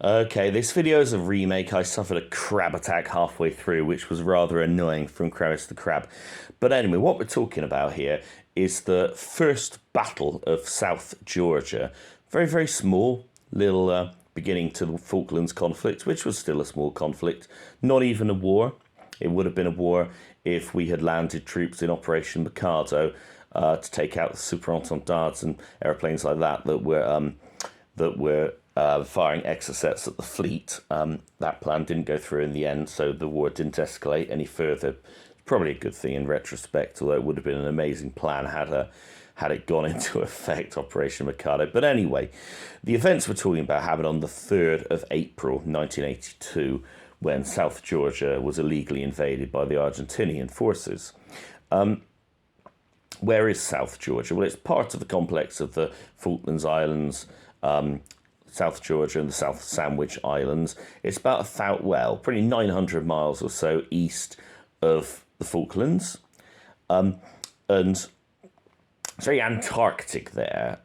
Okay, this video is a remake. I suffered a crab attack halfway through, which was rather annoying from Kravis the Crab. But anyway, what we're talking about here is the first battle of South Georgia. Very, very small, little beginning to the Falklands conflict, which was still a small conflict. Not even a war. It would have been a war if we had landed troops in Operation Mikado to take out the Super Entendants and airplanes like that were firing exocets at the fleet. That plan didn't go through in the end, so the war didn't escalate any further. Probably a good thing in retrospect, although it would have been an amazing plan had it gone into effect, Operation Mikado. But anyway, the events we're talking about happened on the 3rd of April 1982, when South Georgia was illegally invaded by the Argentinian forces. Where is South Georgia? Well, it's part of the complex of the Falklands Islands, South Georgia and the South Sandwich Islands. It's about probably 900 miles or so east of the Falklands. And it's very Antarctic there,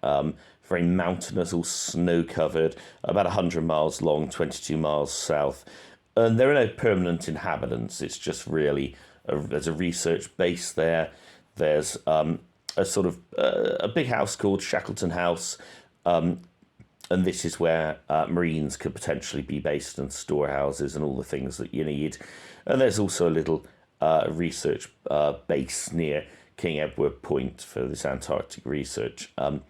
very mountainous, all snow-covered, about 100 miles long, 22 miles south. And there are no permanent inhabitants. It's just really, there's a research base there. There's a sort of a big house called Shackleton House, and this is where Marines could potentially be based, and storehouses and all the things that you need. And there's also a little research base near King Edward Point for this Antarctic research. And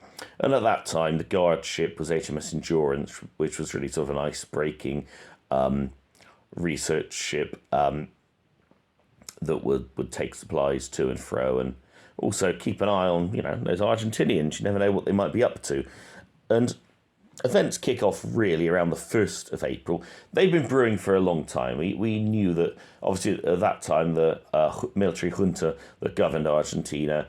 at that time, the guard ship was HMS Endurance, which was really sort of an ice-breaking research ship that would take supplies to and fro, and also keep an eye on, those Argentinians. You never know what they might be up to. And events kick off really around the 1st of April. They've been brewing for a long time. We knew that, obviously, at that time, the military junta that governed Argentina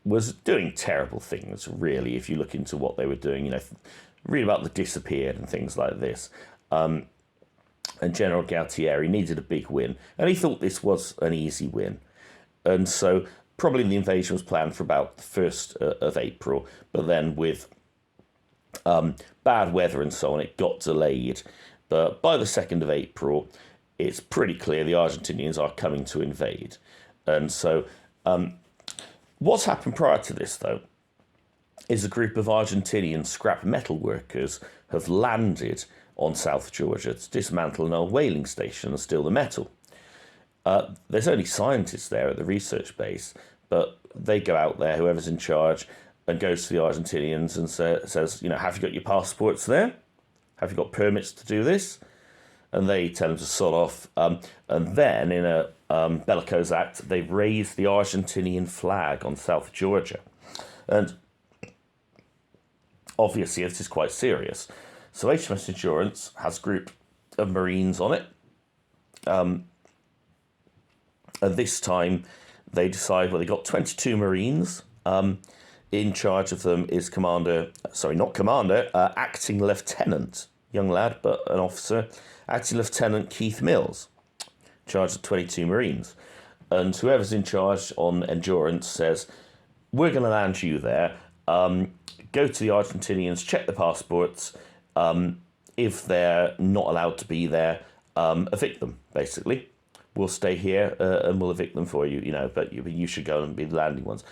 was doing terrible things, really, if you look into what they were doing. Read about the disappeared and things like this. And General Galtieri needed a big win, and he thought this was an easy win. And so probably the invasion was planned for about the 1st of April, but then with bad weather and so on, it got delayed. But by the 2nd of April, it's pretty clear the Argentinians are coming to invade. And so what's happened prior to this, though, is a group of Argentinian scrap metal workers have landed on South Georgia to dismantle an old whaling station and steal the metal. There's only scientists there at the research base, but they go out there, whoever's in charge, and goes to the Argentinians and says, have you got your passports there? Have you got permits to do this? And they tell him to sod off. And then, in a bellicose act, they raise the Argentinian flag on South Georgia. And obviously, this is quite serious. So HMS Endurance has a group of Marines on it. And this time they decide, they got 22 Marines. In charge of them is acting lieutenant, young lad, but an officer, acting Lieutenant Keith Mills, in charge of 22 Marines. And whoever's in charge on Endurance says, we're going to land you there. Go to the Argentinians, check the passports. If they're not allowed to be there, evict them, basically. We'll stay here and we'll evict them for you, but you should go and be the landing ones.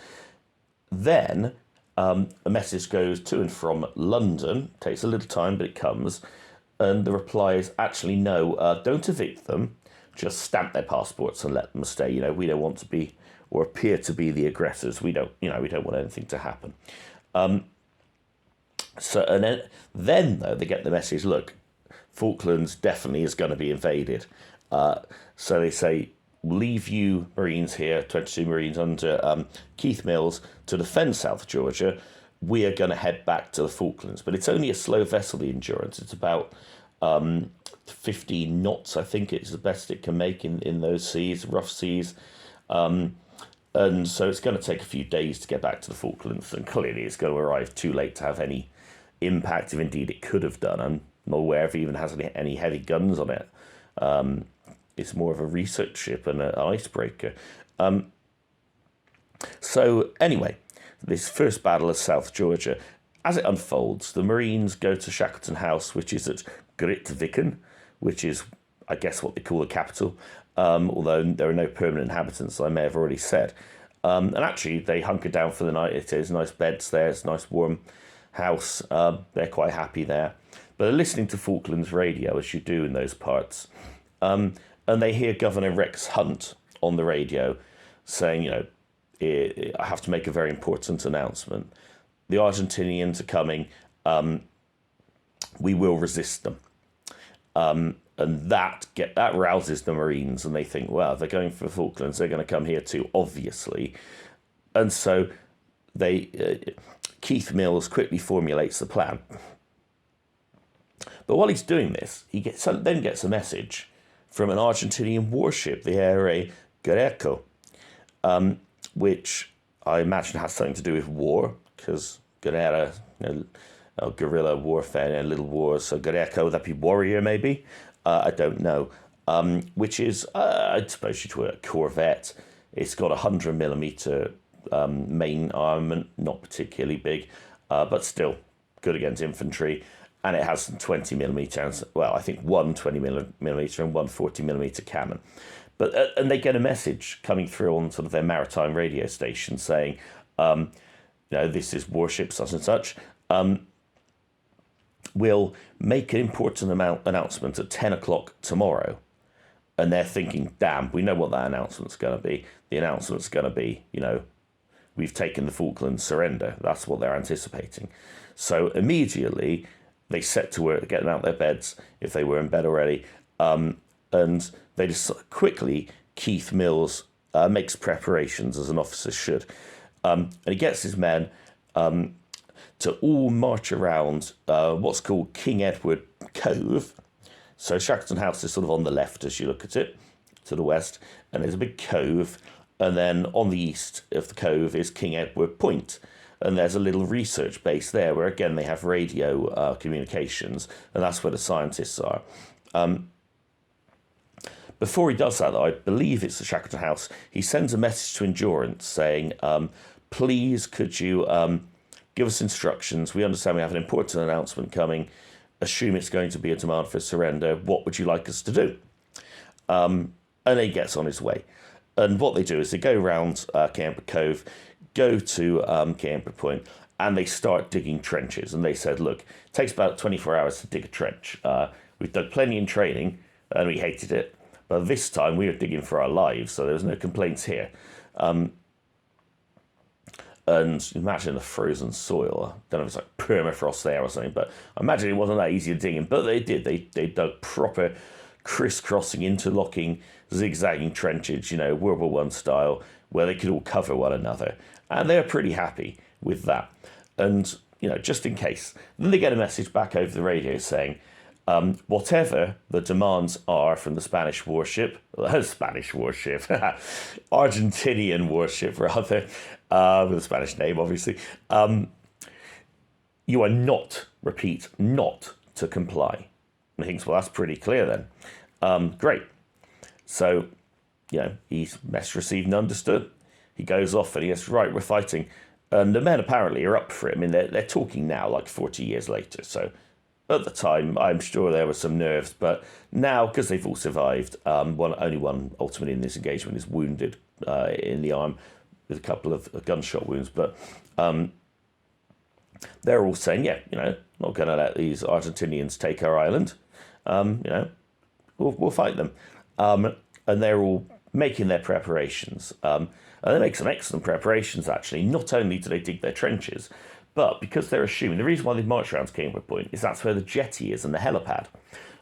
Then a message goes to and from London. Takes a little time, but it comes. And the reply is, actually, no, don't evict them. Just stamp their passports and let them stay. We don't want to be or appear to be the aggressors. We don't want anything to happen. So, and then though, they get the message, look, Falklands definitely is going to be invaded. So they say, leave you Marines here, 22 Marines under Keith Mills, to defend South Georgia. We are going to head back to the Falklands. But it's only a slow vessel, the Endurance. It's about 15 knots, I think it's the best it can make in those seas, rough seas. And so it's going to take a few days to get back to the Falklands. And clearly it's going to arrive too late to have any impact, if indeed it could have done. I'm not aware if it even has any heavy guns on it. It's more of a research ship and an icebreaker. So anyway, this first battle of South Georgia, as it unfolds, the Marines go to Shackleton House, which is at Grytviken, which is, I guess, what they call the capital, although there are no permanent inhabitants, I may have already said. And actually, they hunker down for the night. It is nice beds there. It's a nice warm house. They're quite happy there. But they're listening to Falklands radio, as you do in those parts. And they hear Governor Rex Hunt on the radio saying, I have to make a very important announcement. The Argentinians are coming. We will resist them. And that rouses the Marines, and they think, well, they're going for the Falklands, they're going to come here too, obviously. And so Keith Mills quickly formulates the plan. But while he's doing this, he then gets a message from an Argentinian warship, the Aire Greco, which I imagine has something to do with war, because guerrilla, guerrilla warfare, little wars. So Greco, that'd be warrior, maybe. I don't know. Which is, I suppose you'd call it a corvette. It's got 100mm main armament, not particularly big, but still good against infantry. And it has some 20mm, well, I think one 20mm and one 40mm cannon. But and they get a message coming through on sort of their maritime radio station saying, this is warship such and such. We'll make an important announcement at 10 o'clock tomorrow. And they're thinking, damn, we know what that announcement's going to be. The announcement's going to be, we've taken the Falklands surrender. That's what they're anticipating. So immediately they set to work, get them out of their beds, if they were in bed already. And they just quickly, Keith Mills makes preparations, as an officer should. And he gets his men to all march around what's called King Edward Cove. So Shackleton House is sort of on the left as you look at it, to the west, and there's a big cove, and then on the east of the cove is King Edward Point, and there's a little research base there where, again, they have radio communications, and that's where the scientists are. Before he does that, though, I believe it's the Shackleton House, he sends a message to Endurance saying, please, could you give us instructions? We understand we have an important announcement coming. Assume it's going to be a demand for surrender. What would you like us to do? And he gets on his way. And what they do is they go around King Edward Cove, go to King Edward Point, and they start digging trenches. And they said, look, it takes about 24 hours to dig a trench. We've done plenty in training, and we hated it. But this time we were digging for our lives, so there was no complaints here. And imagine the frozen soil. I don't know if it's like permafrost there or something, but I imagine it wasn't that easy to dig in. But they did. They dug proper crisscrossing, interlocking, zigzagging trenches, World War I style, where they could all cover one another. And they were pretty happy with that. And, just in case. Then they get a message back over the radio saying, whatever the demands are from the Spanish warship, Argentinian warship rather, with a Spanish name, obviously, you are not, repeat, not to comply. And he thinks, well, that's pretty clear then. Great. So, he's message received and understood. He goes off and he goes, right, we're fighting. And the men apparently are up for it. I mean, they're talking now, like 40 years later. So at the time, I'm sure there were some nerves. But now, because they've all survived, only one ultimately in this engagement is wounded in the arm with a couple of gunshot wounds. But they're all saying, not going to let these Argentinians take our island. We'll fight them. And they're all making their preparations. And they make some excellent preparations, actually. Not only do they dig their trenches, but because they're assuming, the reason why they've marched around to King Edward Point is that's where the jetty is and the helipad.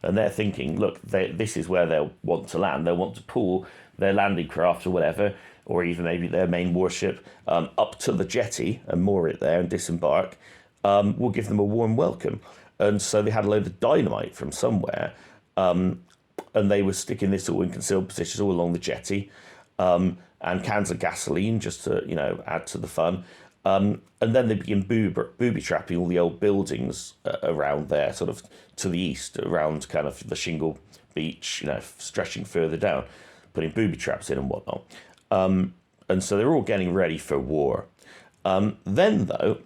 And they're thinking, look, this is where they'll want to land. They'll want to pull their landing craft or whatever, or even maybe their main warship, up to the jetty and moor it there and disembark. We'll give them a warm welcome. And so they had a load of dynamite from somewhere, and they were sticking this all in concealed positions all along the jetty, and cans of gasoline just to, add to the fun. And then they begin booby trapping all the old buildings around there, sort of to the east, around kind of the shingle beach, stretching further down, putting booby traps in and whatnot. And so they're all getting ready for war. Then, though,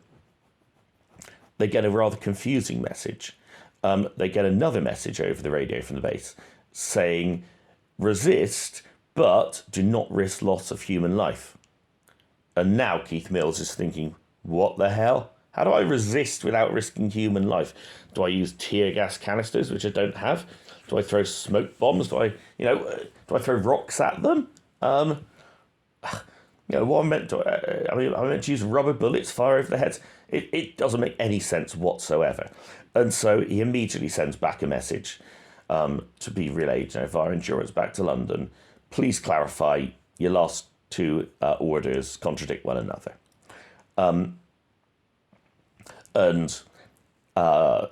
they get a rather confusing message. They get another message over the radio from the base saying, resist, but do not risk loss of human life. And now Keith Mills is thinking, what the hell? How do I resist without risking human life? Do I use tear gas canisters, which I don't have? Do I throw smoke bombs? Do I throw rocks at them? What I meant to, I meant to use rubber bullets, fire over their heads. It doesn't make any sense whatsoever. And so he immediately sends back a message to be relayed via endurance back to London. Please clarify your last two orders contradict one another. And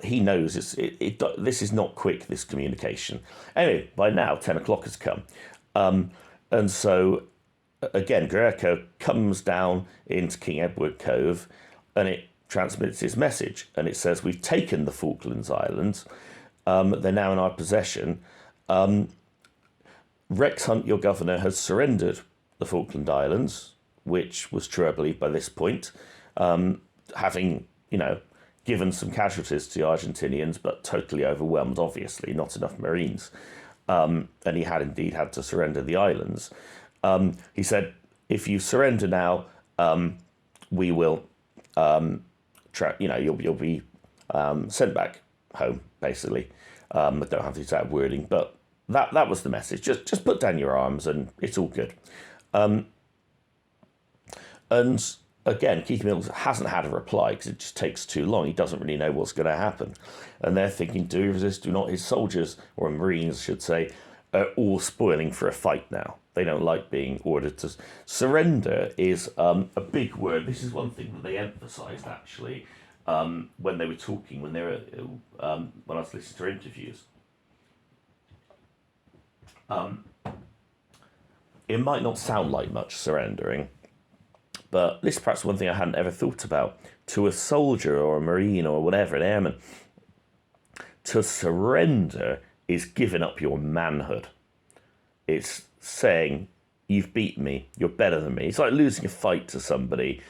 he knows this is not quick, this communication. Anyway, by now, 10 o'clock has come. And so, again, Greco comes down into King Edward Cove and it transmits his message. And it says, we've taken the Falklands Islands. They're now in our possession. Rex Hunt, your governor, has surrendered the Falkland Islands, which was true, I believe, by this point, having, given some casualties to the Argentinians, but totally overwhelmed, obviously, not enough Marines. And he had indeed had to surrender the islands. He said, if you surrender now, we will, you'll be sent back home, basically. I don't have the exact wording, but that was the message. Just put down your arms and it's all good. And again, Keith Mills hasn't had a reply because it just takes too long. He doesn't really know what's going to happen. And they're thinking, do we resist, do not? His soldiers, or Marines, should say, are all spoiling for a fight now. They don't like being ordered to surrender is a big word. This is one thing that they emphasised, actually, when they were talking, when I was listening to their interviews. It might not sound like much, surrendering, but this is perhaps one thing I hadn't ever thought about. To a soldier or a Marine or whatever, an airman, to surrender is giving up your manhood. It's saying, you've beaten me, you're better than me. It's like losing a fight to somebody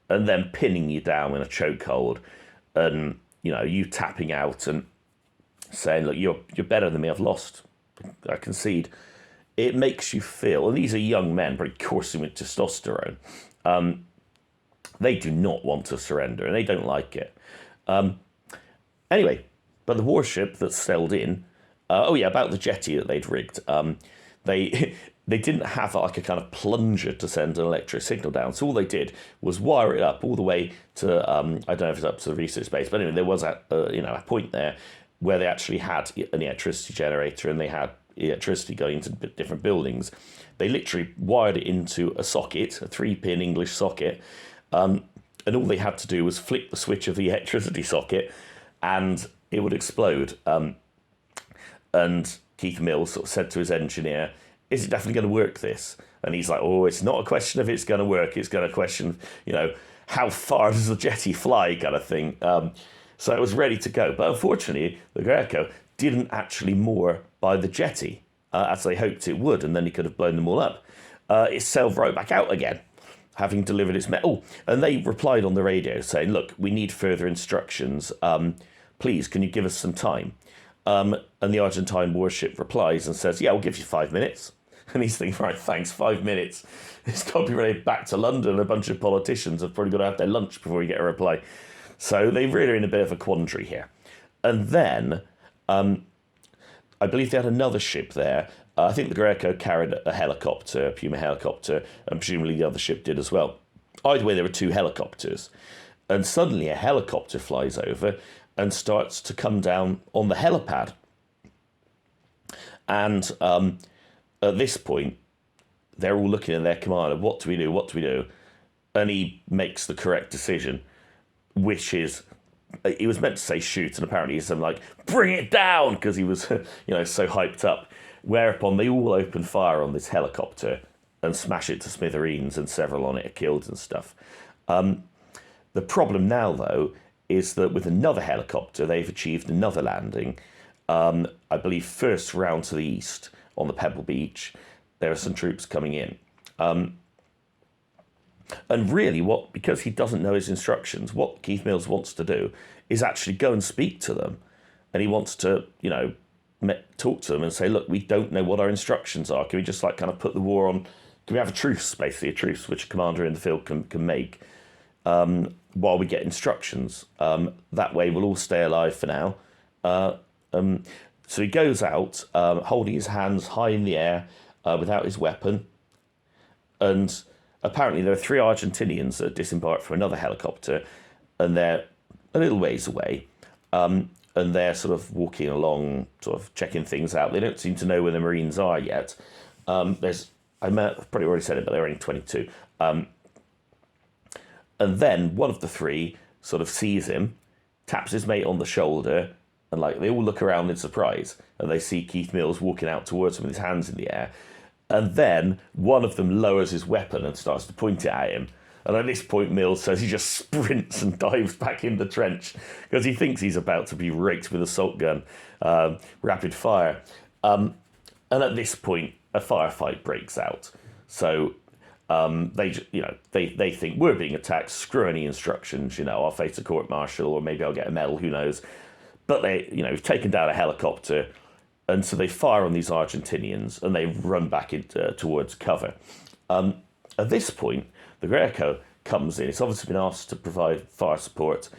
and then pinning you down in a chokehold and, you tapping out and saying, look, you're better than me, I've lost, I concede. It makes you feel, and these are young men, pretty coursing with testosterone, they do not want to surrender, and they don't like it. Anyway, but the warship that sailed in, about the jetty that they'd rigged, they didn't have like a kind of plunger to send an electric signal down, so all they did was wire it up all the way to, I don't know if it's up to the research base, but anyway, there was a point there where they actually had an electricity generator and they had electricity going into different buildings. They literally wired it into a socket, a 3-pin English socket, and all they had to do was flick the switch of the electricity socket and it would explode. And Keith Mills sort of said to his engineer, is it definitely going to work, this? And he's like, it's not a question of it's going to work, it's going to question, how far does the jetty fly kind of thing. So it was ready to go. But unfortunately, the Greco didn't actually moor by the jetty, as they hoped it would, and then he could have blown them all up. It sailed right back out again, having delivered its metal. And they replied on the radio saying, look, we need further instructions. Please, can you give us some time? And the Argentine warship replies and says, yeah, I'll give you 5 minutes. And he's thinking, right, thanks, 5 minutes. It's got to be ready back to London. A bunch of politicians have probably got to have their lunch before you get a reply. So they really are in a bit of a quandary here. And then I believe they had another ship there. I think the Greco carried a helicopter, a Puma helicopter, and presumably the other ship did as well. Either way, there were 2 helicopters. And suddenly a helicopter flies over and starts to come down on the helipad. And at this point, they're all looking at their commander, what do we do, what do we do? And he makes the correct decision, which is, he was meant to say shoot, and apparently he's something like, bring it down, because he was, so hyped up. Whereupon they all open fire on this helicopter and smash it to smithereens, and several on it are killed and stuff. The problem now, though, is that with another helicopter, they've achieved another landing. I believe first round to the east on the Pebble Beach, there are some troops coming in. And really, because he doesn't know his instructions, what Keith Mills wants to do is actually go and speak to them. And he wants to, talk to them and say, look, we don't know what our instructions are. Can we just kind of put the war on? Can we have a truce, basically, a truce which a commander in the field can make while we get instructions? That way we'll all stay alive for now. So he goes out, holding his hands high in the air without his weapon. And apparently there are 3 Argentinians that disembarked from another helicopter, and they're a little ways away. And they're sort of walking along, sort of checking things out. They don't seem to know where the Marines are yet. I've probably already said it, but they're only 22. And then one of the 3 sort of sees him, taps his mate on the shoulder, and they all look around in surprise, and they see Keith Mills walking out towards them with his hands in the air. And then one of them lowers his weapon and starts to point it at him. And at this point, Mills says he just sprints and dives back in the trench because he thinks he's about to be raked with a assault gun, rapid fire. And at this point, a firefight breaks out. So they think we're being attacked. Screw any instructions. I'll face a court-martial, or maybe I'll get a medal. Who knows? But they've taken down a helicopter, and so they fire on these Argentinians, and they run back towards cover. At this point, the Greco comes in. It's obviously been asked to provide fire support.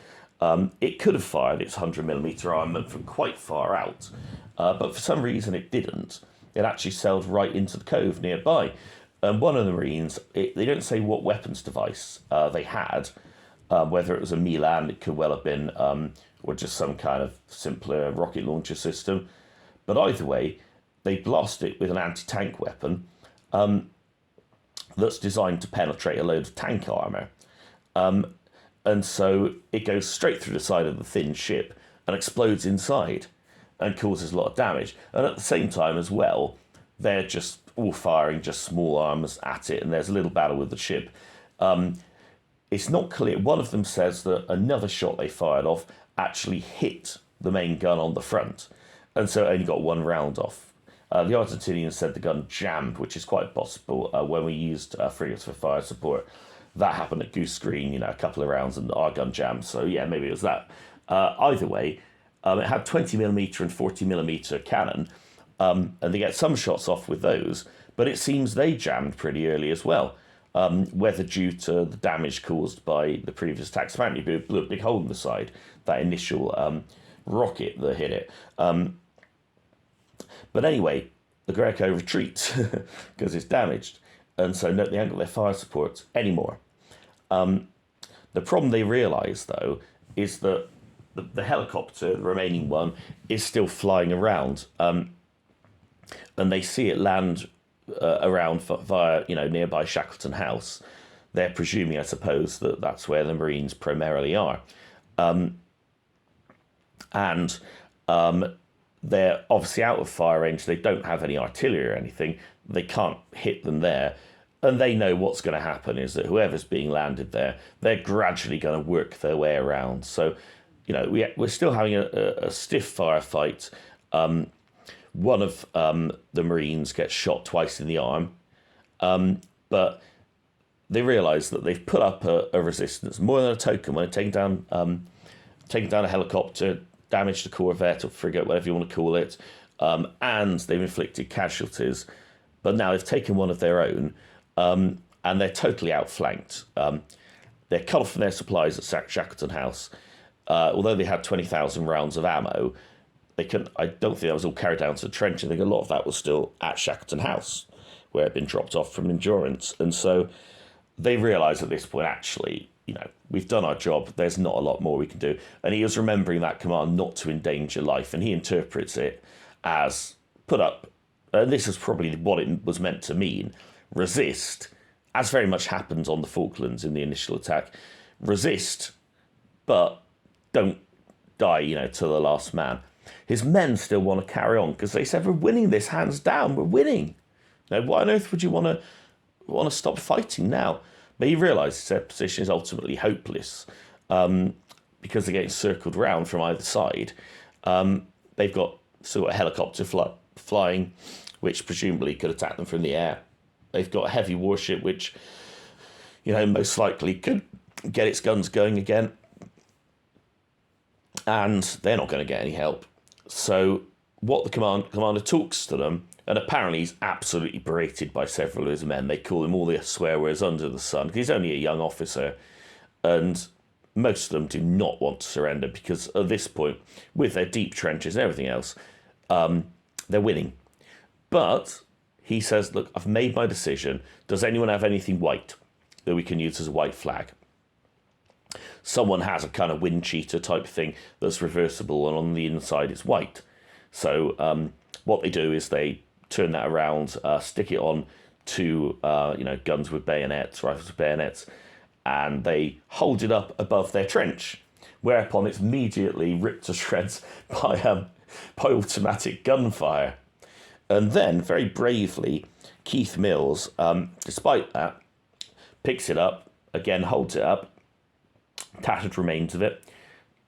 It could have fired its 100mm armament from quite far out, but for some reason it didn't. It actually sailed right into the cove nearby. And one of the Marines, they don't say what weapons device they had, whether it was a Milan, it could well have been, or just some kind of simpler rocket launcher system. But either way, they blast it with an anti-tank weapon that's designed to penetrate a load of tank armour. And so it goes straight through the side of the thin ship and explodes inside and causes a lot of damage. And at the same time as well, they're just all firing just small arms at it, and there's a little battle with the ship. It's not clear. One of them says that another shot they fired off actually hit the main gun on the front, and so it only got 1 round off. The Argentinians said the gun jammed, which is quite possible. When we used frigates for fire support, that happened at Goose Green, a couple of rounds, and our gun jammed. So, yeah, maybe it was that. Either way, it had 20mm and 40mm cannon, and they get some shots off with those, but it seems they jammed pretty early as well, whether due to the damage caused by the previous attacks. Apparently, it blew a big hole in the side, that initial rocket that hit it. But anyway, the Greco retreats because it's damaged, and so they haven't got their fire support anymore. The problem they realise, though, is that the helicopter, the remaining one, is still flying around, and they see it land around via nearby Shackleton House. They're presuming, I suppose, that that's where the Marines primarily are, and they're obviously out of fire range. They don't have any artillery or anything. They can't hit them there. And they know what's going to happen is that whoever's being landed there, they're gradually going to work their way around. So, we're still having a stiff firefight. One of the Marines gets shot twice in the arm. But they realise that they've put up a resistance, more than a token, when they're taking down a helicopter, damaged a corvette or frigate, whatever you want to call it, and they've inflicted casualties. But now they've taken one of their own, and they're totally outflanked. They're cut off from their supplies at Shackleton House. Although they had 20,000 rounds of ammo, I don't think that was all carried down to the trench. I think a lot of that was still at Shackleton House, where it had been dropped off from Endurance. And so they realise at this point, actually, we've done our job. There's not a lot more we can do. And he is remembering that command not to endanger life, and he interprets it as put up, and this is probably what it was meant to mean, resist, as very much happens on the Falklands in the initial attack. Resist, but don't die, to the last man. His men still want to carry on because they said, we're winning this, hands down, we're winning. Now, why on earth would you want to stop fighting now? But he realises their position is ultimately hopeless because they're getting circled round from either side. They've got a helicopter flying, which presumably could attack them from the air. They've got a heavy warship, which, most likely could get its guns going again. And they're not going to get any help. So what the commander talks to them, and apparently he's absolutely berated by several of his men. They call him all the swear words under the sun, because he's only a young officer. And most of them do not want to surrender, because at this point, with their deep trenches and everything else, they're winning. But he says, look, I've made my decision. Does anyone have anything white that we can use as a white flag? Someone has a kind of wind cheater type thing that's reversible, and on the inside it's white. So what they do is they turn that around, stick it on to guns with bayonets, rifles with bayonets, and they hold it up above their trench, whereupon it's immediately ripped to shreds by automatic gunfire. And then, very bravely, Keith Mills, despite that, picks it up, again holds it up, tattered remains of it,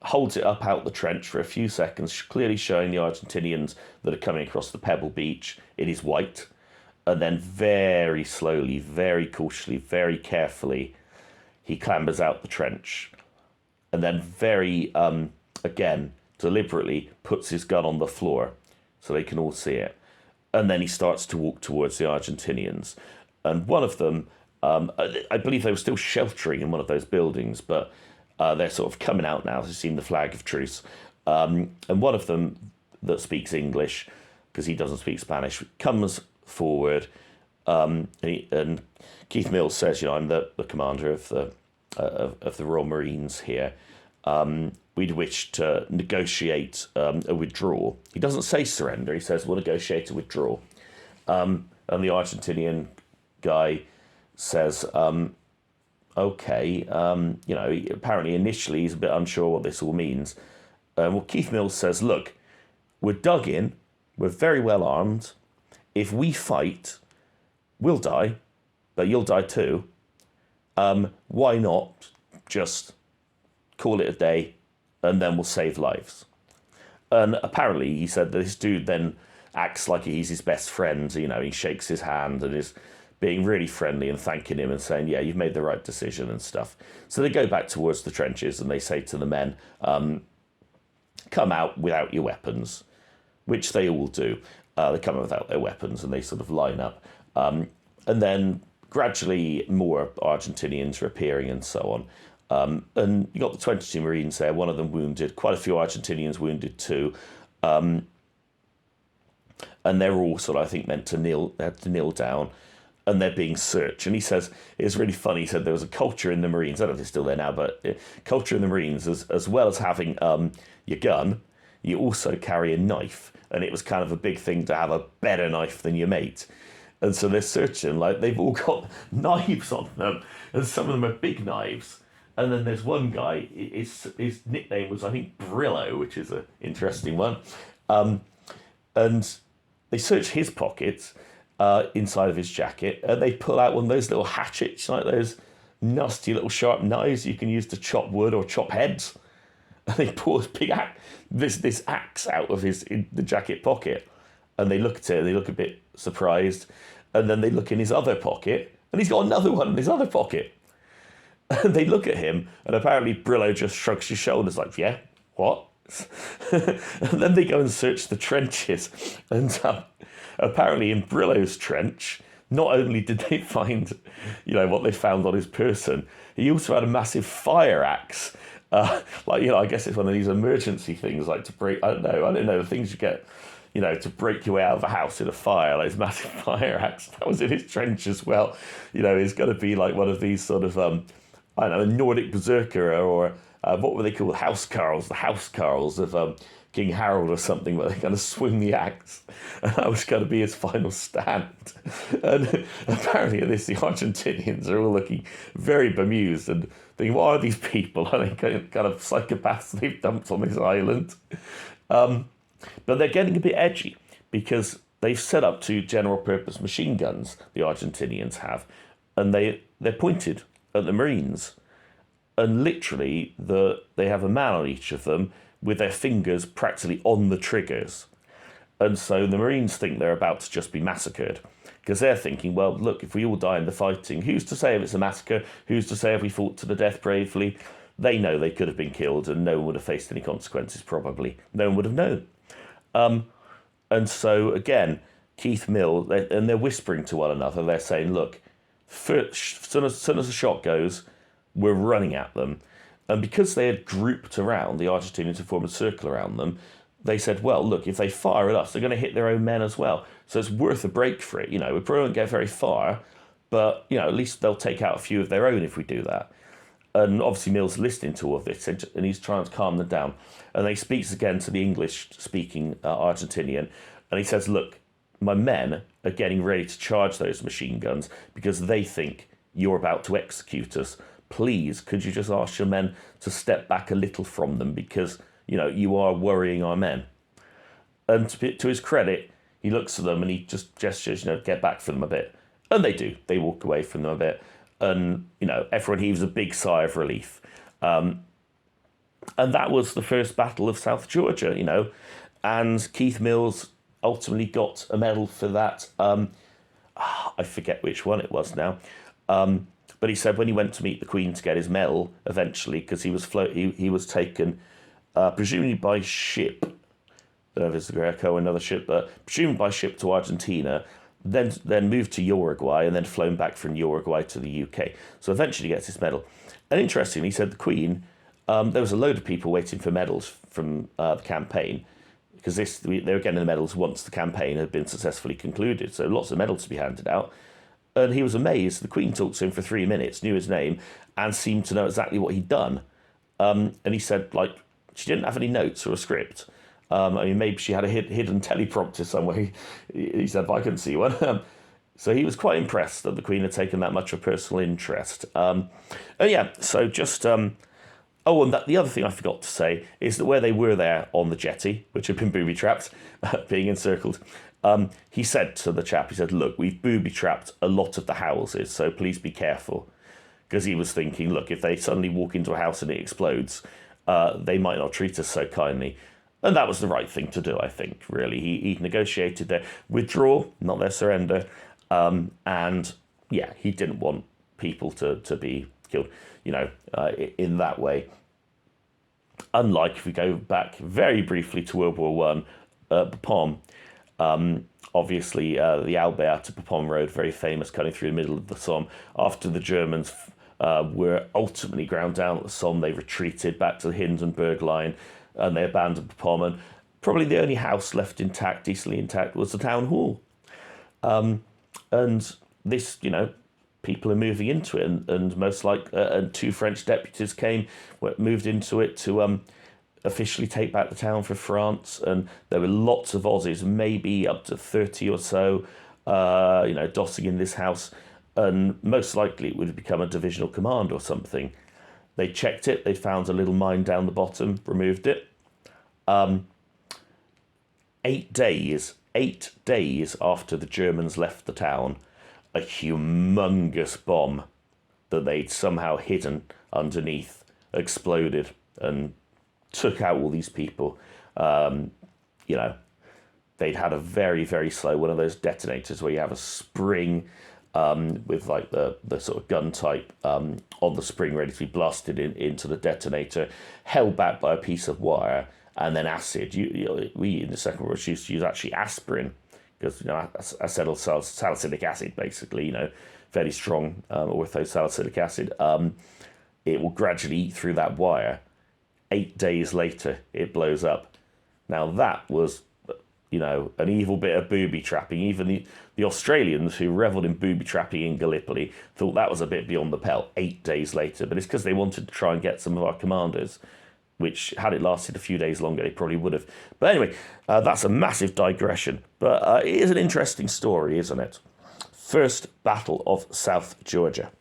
holds it up out the trench for a few seconds, clearly showing the Argentinians that are coming across the pebble beach it is white, and then very slowly, very cautiously, very carefully, he clambers out the trench, and then very, again, deliberately puts his gun on the floor so they can all see it. And then he starts to walk towards the Argentinians. And one of them, I believe they were still sheltering in one of those buildings, but they're sort of coming out now. They've seen the flag of truce. And one of them that speaks English, because he doesn't speak Spanish, comes forward. And Keith Mills says, I'm the commander of the Royal Marines here. We'd wish to negotiate a withdrawal. He doesn't say surrender. He says, we'll negotiate a withdrawal. And the Argentinian guy says, okay. Apparently initially he's a bit unsure what this all means. Well, Keith Mills says, look, we're dug in. We're very well armed. If we fight, we'll die, but you'll die too. Why not just call it a day, and then we'll save lives? And apparently he said that this dude then acts like he's his best friend. He shakes his hand and is being really friendly and thanking him and saying, yeah, you've made the right decision and stuff. So they go back towards the trenches and they say to the men, come out without your weapons, which they all do. They come out without their weapons and they sort of line up. And then gradually more Argentinians are appearing and so on. And you got the 22 Marines there, one of them wounded, quite a few Argentinians wounded too. And they're all sort of, I think, meant to kneel down, and they're being searched. And he says, it's really funny, he said there was a culture in the Marines, I don't know if it's still there now, but culture in the Marines, as well as having your gun, you also carry a knife. And it was kind of a big thing to have a better knife than your mate. And so they're searching, like they've all got knives on them, and some of them are big knives. And then there's one guy, his nickname was, I think, Brillo, which is an interesting one. And they search his pockets inside of his jacket, and they pull out one of those little hatchets, like those nasty little sharp knives you can use to chop wood or chop heads. And they pull this axe out of the jacket pocket, and they look at it, and they look a bit surprised, and then they look in his other pocket, and he's got another one in his other pocket. And they look at him, and apparently Brillo just shrugs his shoulders like, yeah, what? And then they go and search the trenches. And apparently in Brillo's trench, not only did they find, what they found on his person, he also had a massive fire axe. I guess it's one of these emergency things, like to break, I don't know, the things you get, to break your way out of a house in a fire, like this massive fire axe. That was in his trench as well. It's going to be like one of these sort of, a Nordic berserker, or what were they called? The housecarls of King Harold or something, where they kind of swing the axe, and that was going to be his final stand. And apparently at this, the Argentinians are all looking very bemused and thinking, what are these people? Are they kind of psychopaths they've dumped on this island? But they're getting a bit edgy, because they've set up two general purpose machine guns, the Argentinians have, and they're pointed at the Marines, and literally they have a man on each of them with their fingers practically on the triggers. And so the Marines think they're about to just be massacred. because they're thinking, well, look, if we all die in the fighting, who's to say if it's a massacre? Who's to say if we fought to the death bravely? They know they could have been killed and no one would have faced any consequences, probably. No one would have known. And so, again, Keith Mill, and they're whispering to one another. They're saying, look, as soon as the shot goes, we're running at them. And because they had grouped around, the Argentinians had formed a circle around them, they said, well, look, if they fire at us, they're going to hit their own men as well. So it's worth a break for it. We probably won't get very far, but, at least they'll take out a few of their own if we do that. And obviously Mill's listening to all of this, and he's trying to calm them down. And he speaks again to the English-speaking Argentinian, and he says, look, my men are getting ready to charge those machine guns because they think you're about to execute us. Please, could you just ask your men to step back a little from them because, you are worrying our men. And to his credit, he looks at them and he just gestures, get back from them a bit. And they do. They walk away from them a bit. And, everyone heaves a big sigh of relief. And that was the first battle of South Georgia, And Keith Mills ultimately got a medal for that. I forget which one it was now. But he said when he went to meet the Queen to get his medal, eventually, because he was taken, presumably by ship. I don't know if it's the Greco or another ship, but presumably by ship to Argentina, then moved to Uruguay and then flown back from Uruguay to the UK. So eventually he gets his medal. And interestingly, he said the Queen, there was a load of people waiting for medals from the campaign because they were getting the medals once the campaign had been successfully concluded. So lots of medals to be handed out. And he was amazed. The Queen talked to him for 3 minutes, knew his name, and seemed to know exactly what he'd done. And he said, she didn't have any notes or a script. Maybe she had a hidden teleprompter somewhere. He said, but I couldn't see one. So he was quite impressed that the Queen had taken that much of a personal interest. And the other thing I forgot to say is that where they were there on the jetty, which had been booby-trapped, being encircled, he said to the chap, look, we've booby-trapped a lot of the houses, so please be careful. Because he was thinking, look, if they suddenly walk into a house and it explodes, they might not treat us so kindly. And that was the right thing to do, I think, really. He negotiated their withdrawal, not their surrender. He didn't want people to be killed, in that way. Unlike if we go back very briefly to World War One, Bapaume, obviously the Albert to Bapaume Road, very famous, cutting through the middle of the Somme. After the Germans were ultimately ground down at the Somme, they retreated back to the Hindenburg line and they abandoned Bapaume. And probably the only house left intact, decently intact, was the town hall. And this, people are moving into it, and most and 2 French deputies moved into it to officially take back the town for France, and there were lots of Aussies, maybe up to 30 or so, dossing in this house, and most likely it would have become a divisional command or something. They checked it, they found a little mine down the bottom, removed it. 8 days after the Germans left the town, a humongous bomb that they'd somehow hidden underneath exploded and took out all these people. They'd had a very, very slow, one of those detonators where you have a spring with the sort of gun type on the spring ready to be blasted into the detonator, held back by a piece of wire, and then acid. We in the Second World War used to use actually aspirin, because acetylsalicylic acid, basically, fairly strong orthosalicylic acid. It will gradually eat through that wire. 8 days later, it blows up. Now that was, an evil bit of booby trapping. Even the Australians who revelled in booby trapping in Gallipoli thought that was a bit beyond the pale. 8 days later, but it's because they wanted to try and get some of our commanders, which, had it lasted a few days longer, they probably would have. But anyway, that's a massive digression. But it is an interesting story, isn't it? First Battle of South Georgia.